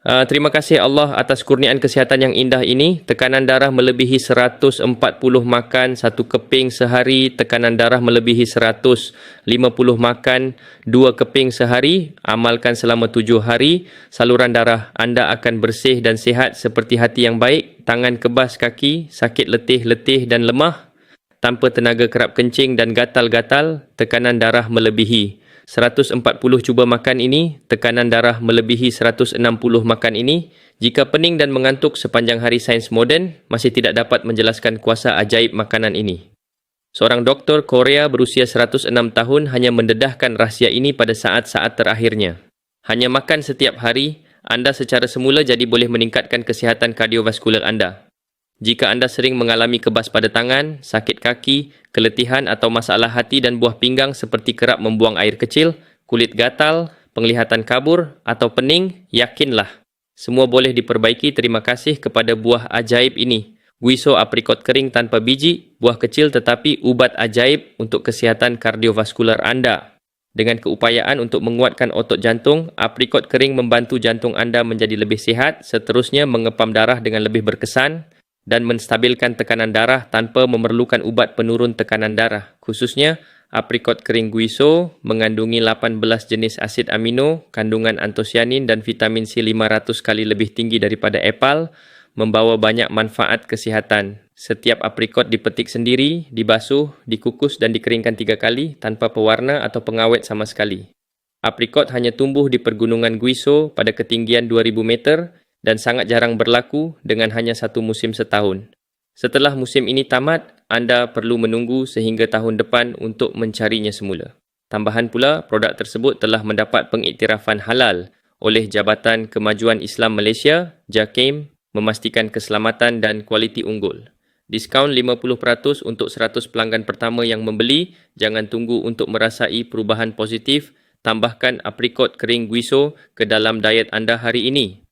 Terima kasih Allah atas kurniaan kesihatan yang indah ini. Tekanan darah melebihi 140 makan 1 keping sehari. Tekanan darah melebihi 150 makan 2 keping sehari. Amalkan selama 7 hari. Saluran darah anda akan bersih dan sihat seperti hati yang baik. Tangan kebas kaki, sakit letih-letih dan lemah. Tanpa tenaga kerap kencing dan gatal-gatal. Tekanan darah melebihi 140 cuba makan ini, tekanan darah melebihi 160 makan ini. Jika pening dan mengantuk sepanjang hari sains moden, masih tidak dapat menjelaskan kuasa ajaib makanan ini. Seorang doktor Korea berusia 106 tahun hanya mendedahkan rahsia ini pada saat-saat terakhirnya. Hanya makan setiap hari, anda secara semula jadi boleh meningkatkan kesihatan kardiovaskular anda. Jika anda sering mengalami kebas pada tangan, sakit kaki, keletihan atau masalah hati dan buah pinggang seperti kerap membuang air kecil, kulit gatal, penglihatan kabur atau pening, yakinlah. Semua boleh diperbaiki terima kasih kepada buah ajaib ini. Guiso aprikot kering tanpa biji, buah kecil tetapi ubat ajaib untuk kesihatan kardiovaskular anda. Dengan keupayaan untuk menguatkan otot jantung, aprikot kering membantu jantung anda menjadi lebih sihat, seterusnya mengepam darah dengan lebih berkesan, dan menstabilkan tekanan darah tanpa memerlukan ubat penurun tekanan darah. Khususnya, aprikot kering Guiso mengandungi 18 jenis asid amino, kandungan antosianin dan vitamin C 500 kali lebih tinggi daripada apel, membawa banyak manfaat kesihatan. Setiap aprikot dipetik sendiri, dibasuh, dikukus dan dikeringkan 3 kali tanpa pewarna atau pengawet sama sekali. Aprikot hanya tumbuh di pergunungan Guiso pada ketinggian 2000 meter, dan sangat jarang berlaku dengan hanya 1 musim setahun. Setelah musim ini tamat, anda perlu menunggu sehingga tahun depan untuk mencarinya semula. Tambahan pula, produk tersebut telah mendapat pengiktirafan halal oleh Jabatan Kemajuan Islam Malaysia, JAKIM, memastikan keselamatan dan kualiti unggul. Diskaun 50% untuk 100 pelanggan pertama yang membeli. Jangan tunggu untuk merasai perubahan positif. Tambahkan aprikot kering Guiso ke dalam diet anda hari ini.